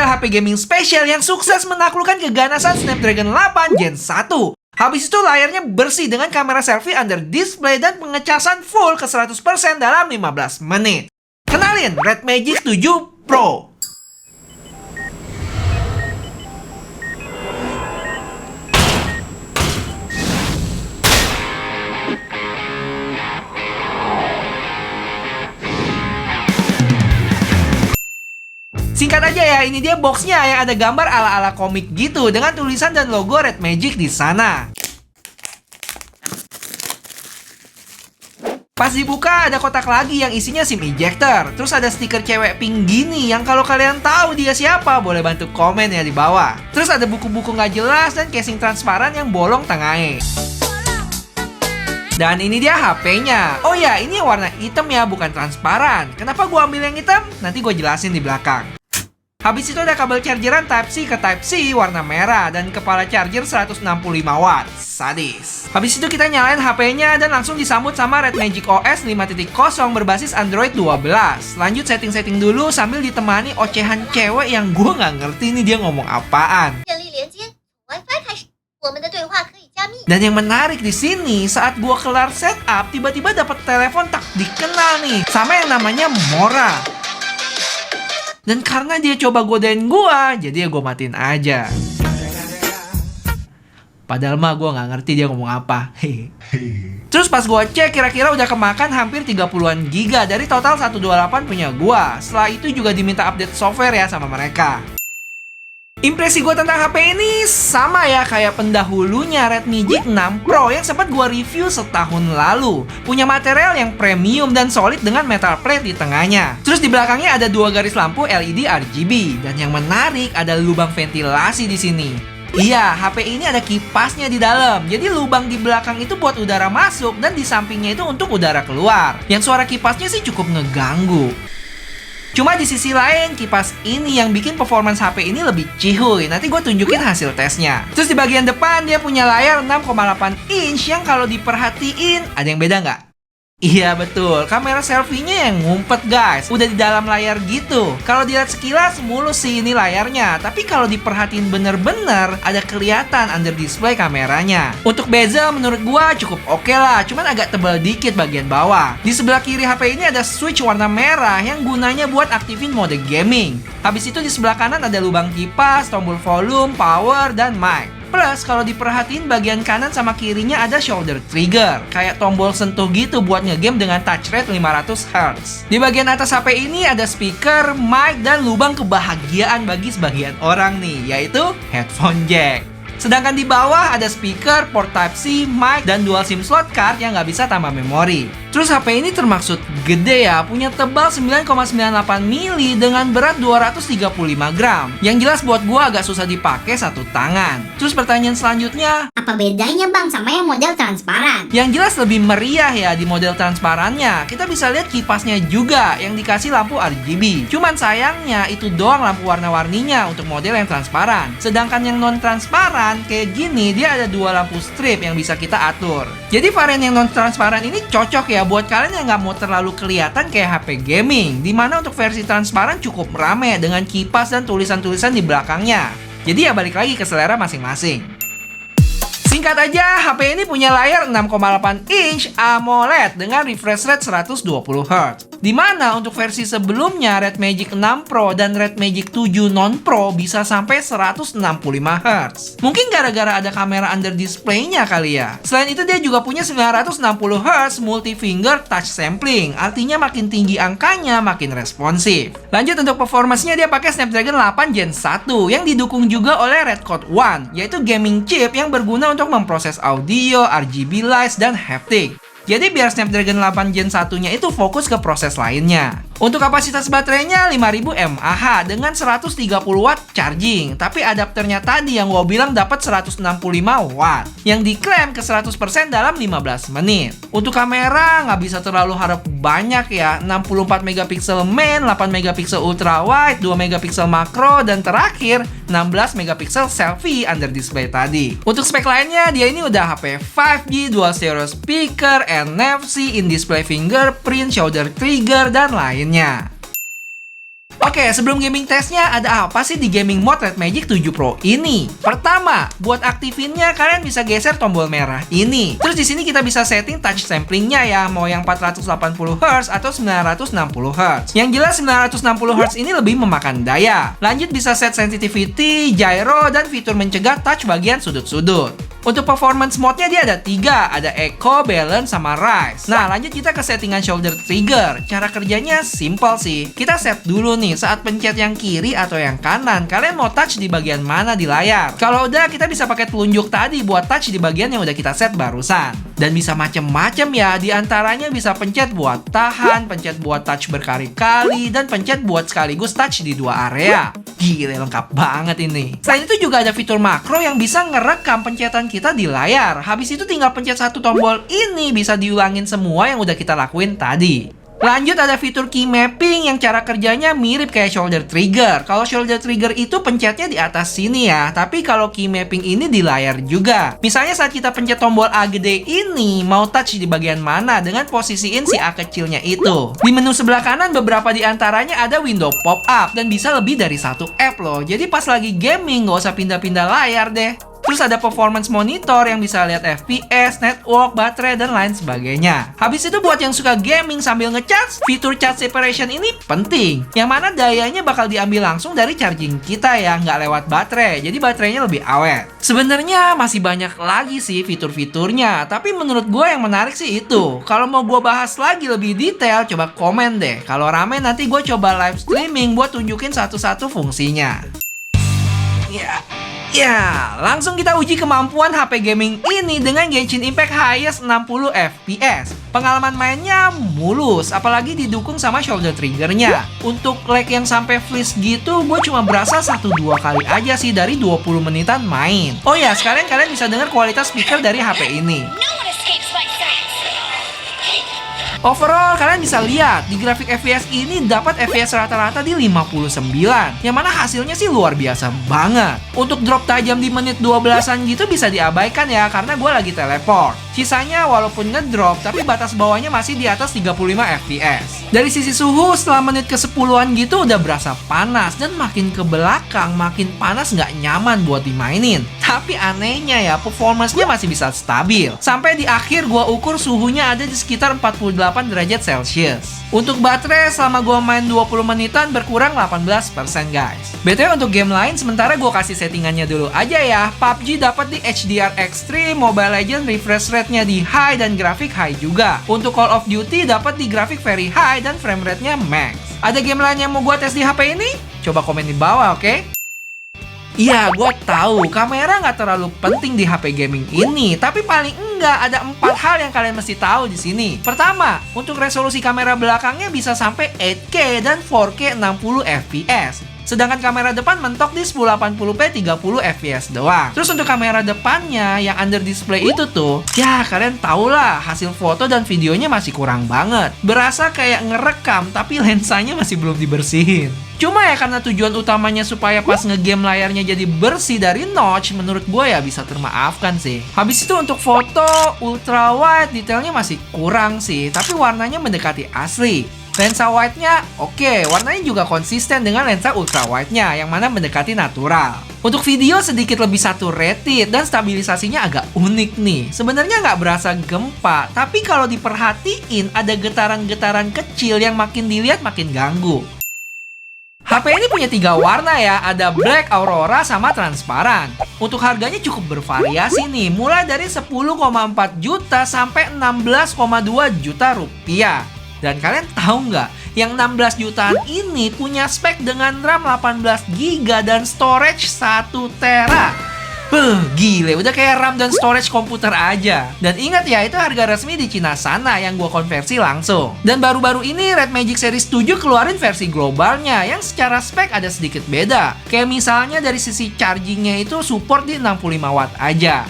adalah HP gaming spesial yang sukses menaklukkan keganasan Snapdragon 8 Gen 1. Habis itu layarnya bersih dengan kamera selfie under display dan pengecasan full ke 100% dalam 15 menit. Kenalin Red Magic 7 Pro. Singkat aja ya, ini dia boxnya yang ada gambar ala-ala komik gitu dengan tulisan dan logo Red Magic di sana. Pas dibuka ada kotak lagi yang isinya SIM ejector. Terus ada stiker cewek pink gini yang kalau kalian tahu dia siapa boleh bantu komen ya di bawah. Terus ada buku-buku nggak jelas dan casing transparan yang bolong tengahnya. Dan ini dia HP-nya. Oh ya, ini warna hitam ya, bukan transparan. Kenapa gua ambil yang hitam? Nanti gue jelasin di belakang. Habis itu ada kabel chargeran Type-C ke Type-C warna merah dan kepala charger 165 watt. Sadis. Habis itu kita nyalain HP-nya dan langsung disambut sama Red Magic OS 5.0 berbasis Android 12. Lanjut setting-setting dulu sambil ditemani ocehan cewek yang gue nggak ngerti nih dia ngomong apaan. Dan yang menarik di sini saat gue kelar setup tiba-tiba dapat telepon tak dikenal nih sama yang namanya Mora. Dan karena dia coba godain gua, jadi ya gua matiin aja. Padahal mah gua nggak ngerti dia ngomong apa. Terus pas gua cek kira-kira udah kemakan hampir 30-an giga dari total 128 punya gua. Setelah itu juga diminta update software ya sama mereka. Impresi gue tentang HP ini sama ya kayak pendahulunya Red Magic 6 Pro yang sempat gue review setahun lalu. Punya material yang premium dan solid dengan metal plate di tengahnya. Terus di belakangnya ada dua garis lampu LED RGB. Dan yang menarik ada lubang ventilasi di sini. Iya, HP ini ada kipasnya di dalam. Jadi lubang di belakang itu buat udara masuk dan di sampingnya itu untuk udara keluar. Yang suara kipasnya sih cukup ngeganggu. Cuma di sisi lain, kipas ini yang bikin performance HP ini lebih cihuy. Nanti gue tunjukin hasil tesnya. Terus di bagian depan dia punya layar 6,8 inch yang kalau diperhatiin, ada yang beda nggak? Iya betul, kamera selfie-nya yang ngumpet guys. Udah di dalam layar gitu. Kalau dilihat sekilas mulus sih ini layarnya. Tapi kalau diperhatiin bener-bener, ada kelihatan under display kameranya. Untuk bezel menurut gua cukup oke lah. Cuman agak tebal dikit bagian bawah. Di sebelah kiri HP ini ada switch warna merah yang gunanya buat aktifin mode gaming. Habis itu di sebelah kanan ada lubang kipas, tombol volume, power, dan mic. Plus, kalau diperhatiin bagian kanan sama kirinya ada shoulder trigger. Kayak tombol sentuh gitu buat ngegame dengan touch rate 500 Hz. Di bagian atas HP ini ada speaker, mic, dan lubang kebahagiaan bagi sebagian orang nih, yaitu headphone jack. Sedangkan di bawah ada speaker, port Type-C, mic, dan dual SIM slot card yang nggak bisa tambah memori. Terus HP ini termaksud gede ya, punya tebal 9,98 mili dengan berat 235 gram. Yang jelas buat gua agak susah dipakai satu tangan. Terus pertanyaan selanjutnya, apa bedanya bang sama yang model transparan? Yang jelas lebih meriah ya di model transparannya. Kita bisa lihat kipasnya juga yang dikasih lampu RGB. Cuman sayangnya itu doang lampu warna-warninya untuk model yang transparan. Sedangkan yang non-transparan kayak gini dia ada dua lampu strip yang bisa kita atur. Jadi varian yang non-transparan ini cocok ya buat kalian yang nggak mau terlalu kelihatan kayak HP gaming. Dimana untuk versi transparan cukup rame dengan kipas dan tulisan-tulisan di belakangnya. Jadi ya balik lagi ke selera masing-masing. Singkat aja, HP ini punya layar 6,8 inch AMOLED dengan refresh rate 120 Hz. Dimana untuk versi sebelumnya Red Magic 6 Pro dan Red Magic 7 Non Pro bisa sampai 165 Hz. Mungkin gara-gara ada kamera under display-nya kali ya. Selain itu dia juga punya 960 Hz multi-finger touch sampling. Artinya makin tinggi angkanya makin responsif. Lanjut untuk performance-nya dia pakai Snapdragon 8 Gen 1 yang didukung juga oleh Redcode One, yaitu gaming chip yang berguna untuk memproses audio, RGB lights, dan haptic. Jadi biar Snapdragon 8 Gen 1-nya itu fokus ke proses lainnya. Untuk kapasitas baterainya 5000 mAh dengan 130 watt charging. Tapi adapternya tadi yang gue bilang dapat 165 watt. Yang diklaim ke 100% dalam 15 menit. Untuk kamera nggak bisa terlalu harap banyak ya. 64 megapiksel main, 8 megapiksel ultra wide, 2 megapiksel makro, dan terakhir 16 megapiksel selfie under display tadi. Untuk spek lainnya dia ini udah HP 5G, dual stereo speaker, NFC, in-display fingerprint, shoulder trigger, dan lainnya. Oke, sebelum gaming testnya, ada apa sih di gaming mode Red Magic 7 Pro ini? Pertama, buat aktifinnya kalian bisa geser tombol merah ini. Terus di sini kita bisa setting touch samplingnya ya, mau yang 480 Hz atau 960 Hz. Yang jelas 960 Hz ini lebih memakan daya. Lanjut bisa set sensitivity, gyro, dan fitur mencegah touch bagian sudut-sudut. Untuk performance mode-nya dia ada 3, ada Eco, Balance, sama Rise. Nah, lanjut kita ke settingan shoulder trigger. Cara kerjanya simple sih. Kita set dulu nih, saat pencet yang kiri atau yang kanan, kalian mau touch di bagian mana di layar. Kalau udah, kita bisa pakai telunjuk tadi buat touch di bagian yang udah kita set barusan. Dan bisa macem-macem ya, di antaranya bisa pencet buat tahan, pencet buat touch berkali-kali, dan pencet buat sekaligus touch di 2 area. Gile, lengkap banget ini. Selain itu juga ada fitur makro yang bisa ngerekam pencetan kita di layar. Habis itu tinggal pencet satu tombol ini, bisa diulangin semua yang udah kita lakuin tadi. Lanjut ada fitur key mapping yang cara kerjanya mirip kayak shoulder trigger. Kalau shoulder trigger itu pencetnya di atas sini ya, tapi kalau key mapping ini di layar juga. Misalnya saat kita pencet tombol A gede ini, mau touch di bagian mana dengan posisiin si A kecilnya itu. Di menu sebelah kanan beberapa di antaranya ada window pop up dan bisa lebih dari satu app loh. Jadi pas lagi gaming nggak usah pindah-pindah layar deh. Terus ada performance monitor yang bisa lihat FPS, network, baterai, dan lain sebagainya. Habis itu buat yang suka gaming sambil ngecharge, fitur charge separation ini penting. Yang mana dayanya bakal diambil langsung dari charging kita ya, nggak lewat baterai. Jadi baterainya lebih awet. Sebenarnya masih banyak lagi sih fitur-fiturnya, tapi menurut gue yang menarik sih itu. Kalau mau gue bahas lagi lebih detail, coba komen deh. Kalau rame nanti gue coba live streaming buat tunjukin satu-satu fungsinya. Ya, langsung kita uji kemampuan HP gaming ini dengan Genshin Impact highest 60 FPS. Pengalaman mainnya mulus, apalagi didukung sama shoulder triggernya. Untuk lag yang sampai freeze gitu, gue cuma berasa 1-2 kali aja sih dari 20 menitan main. Oh ya, sekalian kalian bisa dengar kualitas speaker dari HP ini. Overall, kalian bisa lihat di grafik FPS ini dapat FPS rata-rata di 59, yang mana hasilnya sih luar biasa banget. Untuk drop tajam di menit 12-an gitu bisa diabaikan ya, karena gue lagi teleport. Sisanya walaupun ngedrop, tapi batas bawahnya masih di atas 35 FPS. Dari sisi suhu, setelah menit ke 10-an gitu udah berasa panas, dan makin ke belakang makin panas nggak nyaman buat dimainin. Tapi anehnya ya, performance-nya masih bisa stabil. Sampai di akhir gua ukur suhunya ada di sekitar 48 derajat Celcius. Untuk baterai selama gua main 20 menitan berkurang 18% guys. BTW untuk game lain sementara gua kasih settingannya dulu aja ya. PUBG dapat di HDR Extreme, Mobile Legends refresh rate-nya di high dan grafik high juga. Untuk Call of Duty dapat di grafik very high dan frame rate-nya max. Ada game lain yang mau gua tes di HP ini? Coba komen di bawah, oke? Iya, gue tahu kamera nggak terlalu penting di HP gaming ini, tapi paling enggak ada 4 hal yang kalian mesti tahu di sini. Pertama, untuk resolusi kamera belakangnya bisa sampai 8K dan 4K 60 FPS. Sedangkan kamera depan mentok di 1080p 30 fps doang. Terus untuk kamera depannya yang under display itu tuh, ya kalian tau lah hasil foto dan videonya masih kurang banget. Berasa kayak ngerekam tapi lensanya masih belum dibersihin. Cuma ya karena tujuan utamanya supaya pas ngegame layarnya jadi bersih dari notch, menurut gue ya bisa termaafkan sih. Habis itu untuk foto ultra wide detailnya masih kurang sih, tapi warnanya mendekati asli. Lensa wide-nya oke, warnanya juga konsisten dengan lensa ultra wide-nya yang mana mendekati natural. Untuk video sedikit lebih saturated dan stabilisasinya agak unik nih. Sebenarnya nggak berasa gempa, tapi kalau diperhatiin ada getaran-getaran kecil yang makin dilihat makin ganggu. HP ini punya 3 warna ya, ada black, aurora, sama transparan. Untuk harganya cukup bervariasi nih, mulai dari 10,4 juta sampai 16,2 juta rupiah. Dan kalian tahu nggak, yang 16 jutaan ini punya spek dengan RAM 18GB dan storage 1 tera. Gile, udah kayak RAM dan storage komputer aja. Dan ingat ya, itu harga resmi di Cina sana yang gua konversi langsung. Dan baru-baru ini Red Magic Series 7 keluarin versi globalnya yang secara spek ada sedikit beda. Kayak misalnya dari sisi chargingnya itu support di 65 watt aja.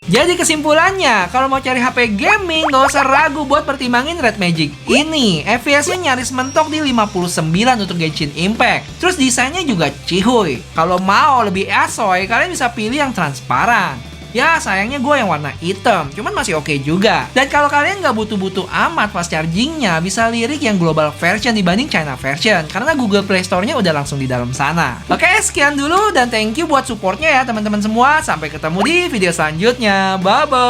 Jadi kesimpulannya, kalau mau cari HP gaming, nggak usah ragu buat pertimbangin Red Magic ini. FPS-nya nyaris mentok di 59 untuk Genshin Impact. Terus desainnya juga cihuy. Kalau mau lebih asoy, kalian bisa pilih yang transparan. Ya sayangnya gue yang warna hitam, cuman masih oke juga. Dan kalau kalian nggak butuh-butuh amat fast chargingnya, bisa lirik yang global version dibanding China version, karena Google Play Store-nya udah langsung di dalam sana. Oke, sekian dulu dan thank you buat supportnya ya teman-teman semua. Sampai ketemu di video selanjutnya. Bye-bye.